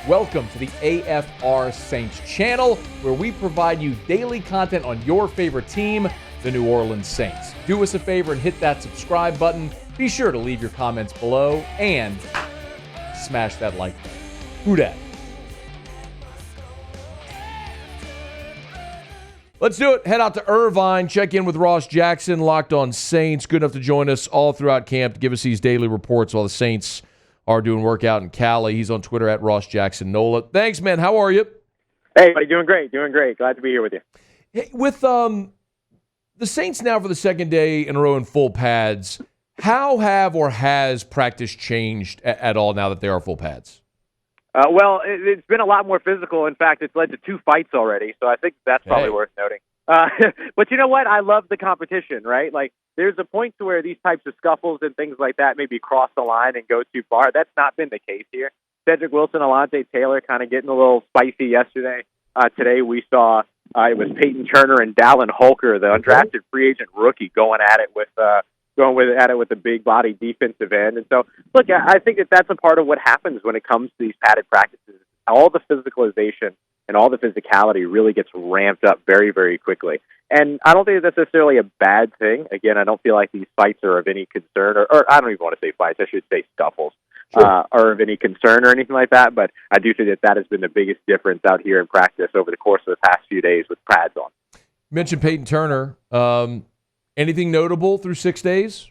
Welcome to the AFR Saints channel, where we provide you daily content on your favorite team, the New Orleans Saints. Do us a favor and hit that subscribe button. Be sure to leave your comments below and smash that like button. Who dat? Let's do it. Head out to Irvine, check in with Ross Jackson, Locked On Saints. Good enough to join us all throughout camp to give us these daily reports while the Saints are doing workout in Cali. He's on Twitter at Ross Jackson Nola. Thanks, man. How are you? Hey, buddy. Doing great. Glad to be here with you. Hey, with the Saints now for the second day in a row in full pads, how have or has practice changed at all now that they are full pads? Well, it's been a lot more physical. In fact, it's led to 2 fights already, so I think that's probably worth noting. But you know what? I love the competition, right? Like, there's a point to where these types of scuffles and things like that maybe cross the line and go too far. That's not been the case here. Cedric Wilson, Alontae Taylor kind of getting a little spicy yesterday. Today we saw it was Payton Turner and Dallin Holker, the undrafted free agent rookie, going at it with the big body defensive end. And so, look, I think that's a part of what happens when it comes to these padded practices. All the physicalization and all the physicality really gets ramped up very, very quickly. And I don't think that's necessarily a bad thing. Again, I don't feel like these fights are of any concern, or I don't even want to say fights, I should say scuffles, are of any concern or anything like that. But I do think that has been the biggest difference out here in practice over the course of the past few days with pads on. You mentioned Payton Turner. Anything notable through 6 days?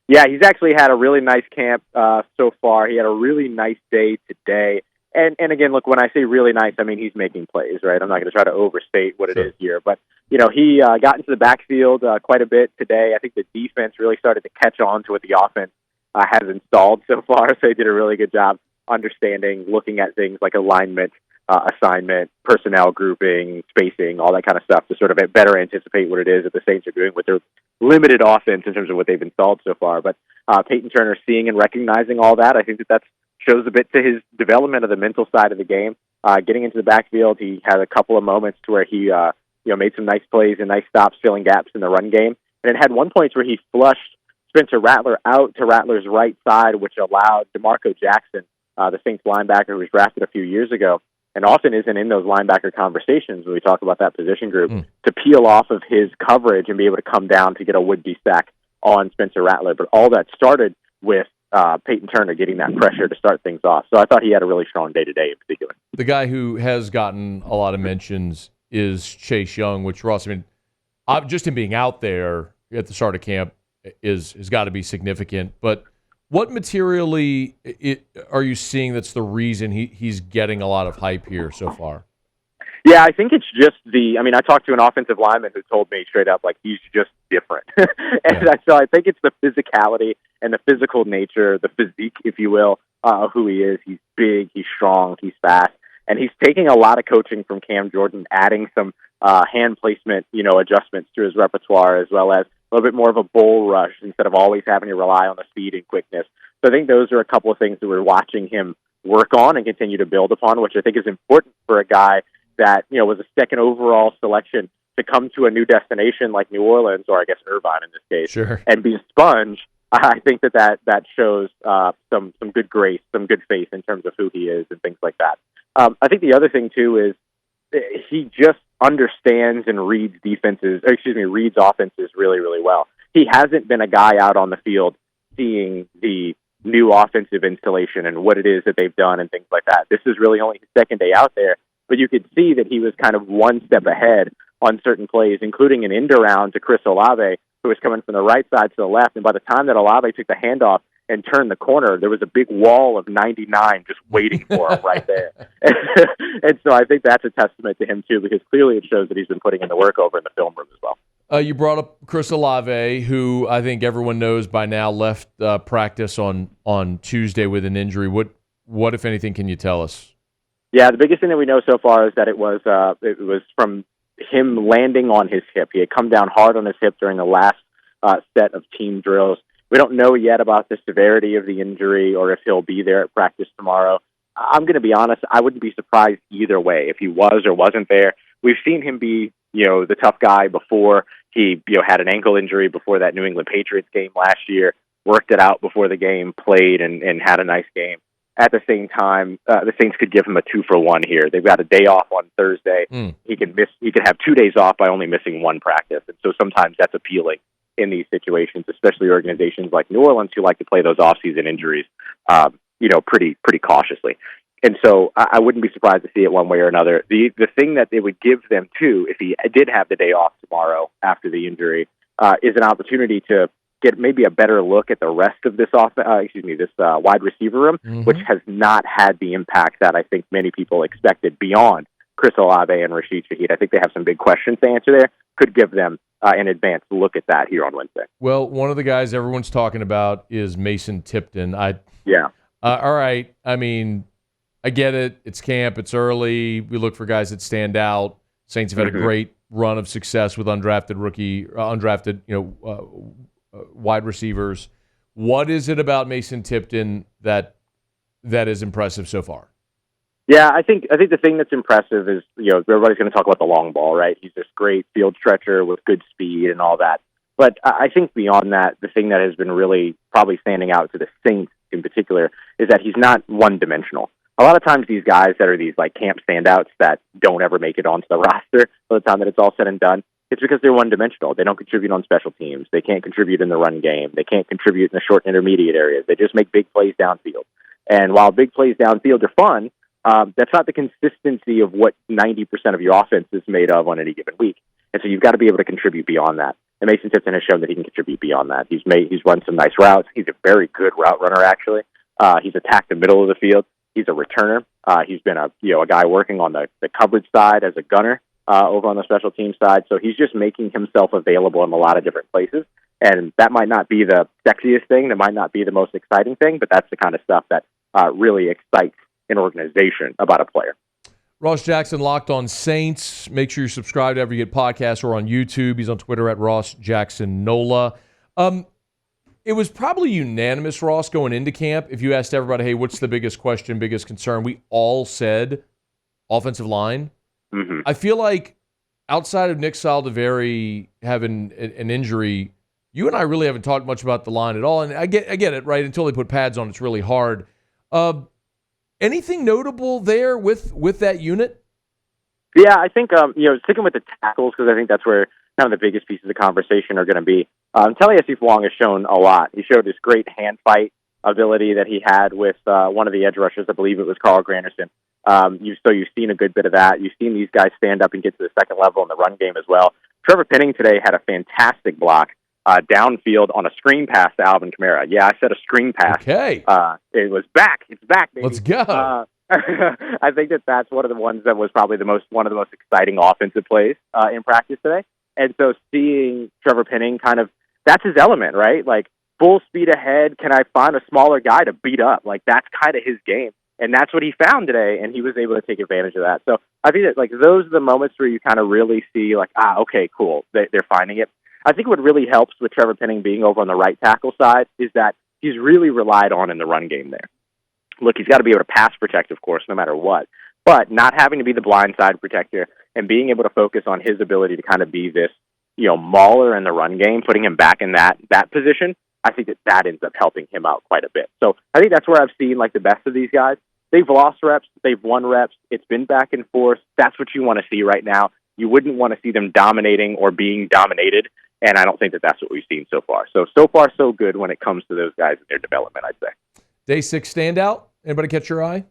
Yeah, he's actually had a really nice camp so far. He had a really nice day today. And again, look, when I say really nice, I mean he's making plays, right? I'm not going to try to overstate what it is here. But, you know, he got into the backfield quite a bit today. I think the defense really started to catch on to what the offense has installed so far. So they did a really good job understanding, looking at things like alignment, assignment, personnel grouping, spacing, all that kind of stuff to sort of better anticipate what it is that the Saints are doing with their limited offense in terms of what they've installed so far. But Payton Turner seeing and recognizing all that, I think that shows a bit to his development of the mental side of the game. Getting into the backfield, he had a couple of moments to where he made some nice plays and nice stops, filling gaps in the run game. And it had one point where he flushed Spencer Rattler out to Rattler's right side, which allowed DeMarco Jackson, the Saints linebacker who was drafted a few years ago, and often isn't in those linebacker conversations when we talk about that position group, to peel off of his coverage and be able to come down to get a would-be sack on Spencer Rattler. But all that started with Payton Turner getting that pressure to start things off. So I thought he had a really strong day-to-day in particular. The guy who has gotten a lot of mentions is Chase Young, which, Ross, I mean, just him being out there at the start of camp has got to be significant. But what materially are you seeing that's the reason he's getting a lot of hype here so far? Yeah, I think it's just I talked to an offensive lineman who told me straight up, like, he's just different. So I think it's the physicality and the physical nature, the physique, if you will, of who he is. He's big, he's strong, he's fast, and he's taking a lot of coaching from Cam Jordan, adding some hand placement, adjustments to his repertoire, as well as a little bit more of a bull rush instead of always having to rely on the speed and quickness. So I think those are a couple of things that we're watching him work on and continue to build upon, which I think is important for a guy that, was a second overall selection to come to a new destination like New Orleans, or I guess Irvine in this case, and be a sponge. I think that shows some good grace, some good faith in terms of who he is and things like that. I think the other thing, too, is he just understands and reads offenses really, really well. He hasn't been a guy out on the field seeing the new offensive installation and what it is that they've done and things like that. This is really only his second day out there, but you could see that he was kind of one step ahead on certain plays, including an end around to Chris Olave, who was coming from the right side to the left. And by the time that Olave took the handoff and turned the corner, there was a big wall of 99 just waiting for him right there. And so I think that's a testament to him, too, because clearly it shows that he's been putting in the work over in the film room as well. You brought up Chris Olave, who I think everyone knows by now left practice on Tuesday with an injury. What, if anything, can you tell us? Yeah, the biggest thing that we know so far is that it was from him landing on his hip. He had come down hard on his hip during the last set of team drills. We don't know yet about the severity of the injury or if he'll be there at practice tomorrow. I'm going to be honest, I wouldn't be surprised either way if he was or wasn't there. We've seen him be, the tough guy before. He, had an ankle injury before that New England Patriots game last year, worked it out before the game, played and had a nice game. at the same time, the Saints could give him a 2-for-1 here. They've got a day off on Thursday. He could have 2 days off by only missing 1 practice. And so sometimes that's appealing in these situations, especially organizations like New Orleans who like to play those off-season injuries, pretty cautiously. And so I wouldn't be surprised to see it one way or another. The thing that they would give them too, if he did have the day off tomorrow after the injury, is an opportunity to get maybe a better look at the rest of this wide receiver room, which has not had the impact that I think many people expected beyond Chris Olave and Rashid Shaheed. I think they have some big questions to answer there. Could give them an advanced look at that here on Wednesday. Well, one of the guys everyone's talking about is Mason Tipton. All right. I mean, I get it. It's camp. It's early. We look for guys that stand out. Saints have had a great run of success with undrafted wide receivers. What is it about Mason Tipton that is impressive so far? Yeah, I think the thing that's impressive is, everybody's going to talk about the long ball, right? He's this great field stretcher with good speed and all that. But I think beyond that, the thing that has been really probably standing out to the Saints in particular is that he's not one-dimensional. A lot of times these guys that are these like camp standouts that don't ever make it onto the roster by the time that it's all said and done, it's because they're one-dimensional. They don't contribute on special teams. They can't contribute in the run game. They can't contribute in the short intermediate areas. They just make big plays downfield. And while big plays downfield are fun, that's not the consistency of what 90% of your offense is made of on any given week. And so you've got to be able to contribute beyond that. And Mason Tipton has shown that he can contribute beyond that. He's run some nice routes. He's a very good route runner, actually. He's attacked the middle of the field. He's a returner. He's been a guy working on the coverage side as a gunner over on the special team side. So he's just making himself available in a lot of different places. And that might not be the sexiest thing. That might not be the most exciting thing, but that's the kind of stuff that really excites an organization about a player. Ross Jackson, Locked On Saints. Make sure you subscribe to wherever you get podcasts or on YouTube. He's on Twitter at Ross Jackson Nola. It was probably unanimous, Ross, going into camp. If you asked everybody, hey, what's the biggest question, biggest concern? We all said offensive line. Mm-hmm. I feel like outside of Nick Solidifying having an injury, you and I really haven't talked much about the line at all. And I get it, right? Until they put pads on, it's really hard. Anything notable there with that unit? Yeah, I think, sticking with the tackles, because I think that's where kind of the biggest pieces of conversation are going to be. Taliesin Fuang has shown a lot. He showed this great hand fight ability that he had with one of the edge rushers. I believe it was Carl Granderson. You've seen a good bit of that. You've seen these guys stand up and get to the second level in the run game as well. Trevor Penning today had a fantastic block downfield on a screen pass to Alvin Kamara. Yeah, I said a screen pass. Okay. It was back. It's back, baby. Let's go. I think that's one of the ones that was probably one of the most exciting offensive plays in practice today. And so seeing Trevor Penning that's his element, right? Like full speed ahead. Can I find a smaller guy to beat up? Like that's kind of his game. And that's what he found today, and he was able to take advantage of that. So I think that those are the moments where you kind of really see okay, cool, they're finding it. I think what really helps with Trevor Penning being over on the right tackle side is that he's really relied on in the run game there. Look, he's got to be able to pass protect, of course, no matter what, but not having to be the blind side protector and being able to focus on his ability to kind of be this, mauler in the run game, putting him back in that position. I think that ends up helping him out quite a bit. So I think that's where I've seen the best of these guys. They've lost reps. They've won reps. It's been back and forth. That's what you want to see right now. You wouldn't want to see them dominating or being dominated. And I don't think that that's what we've seen so far. So far, so good when it comes to those guys in their development, I'd say. Day 6 standout? Anybody catch your eye?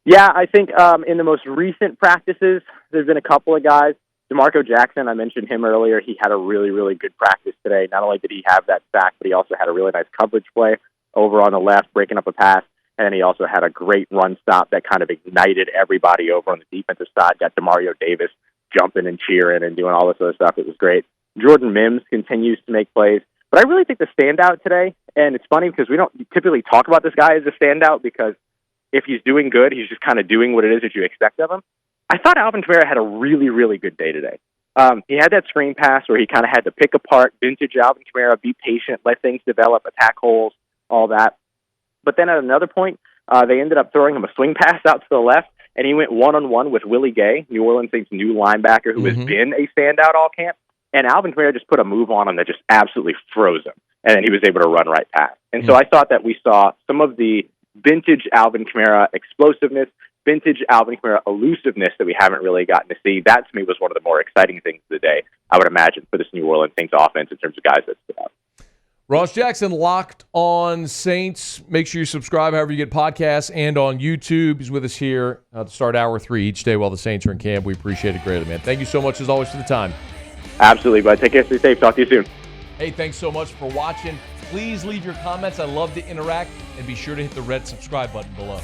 Yeah, I think in the most recent practices, there's been a couple of guys. DeMarco Jackson, I mentioned him earlier. He had a really, really good practice today. Not only did he have that sack, but he also had a really nice coverage play over on the left, breaking up a pass. And then he also had a great run stop that kind of ignited everybody over on the defensive side. Got DeMario Davis jumping and cheering and doing all this other stuff. It was great. Jordan Mims continues to make plays. But I really think the standout today, and it's funny because we don't typically talk about this guy as a standout because if he's doing good, he's just kind of doing what it is that you expect of him. I thought Alvin Kamara had a really, really good day today. He had that screen pass where he kind of had to pick apart vintage Alvin Kamara, be patient, let things develop, attack holes, all that. But then at another point, they ended up throwing him a swing pass out to the left, and he went one-on-one with Willie Gay, New Orleans Saints' new linebacker who has been a standout all camp. And Alvin Kamara just put a move on him that just absolutely froze him. And then he was able to run right past. And so I thought that we saw some of the vintage Alvin Kamara explosiveness, vintage Alvin Kamara elusiveness that we haven't really gotten to see. That, to me, was one of the more exciting things of the day, I would imagine, for this New Orleans Saints offense in terms of guys that stood out. Ross Jackson, Locked on Saints. Make sure you subscribe however you get podcasts and on YouTube. He's with us here to start hour 3 each day while the Saints are in camp. We appreciate it greatly, man. Thank you so much, as always, for the time. Absolutely, bud. Take care. Stay safe. Talk to you soon. Hey, thanks so much for watching. Please leave your comments. I love to interact. And be sure to hit the red subscribe button below.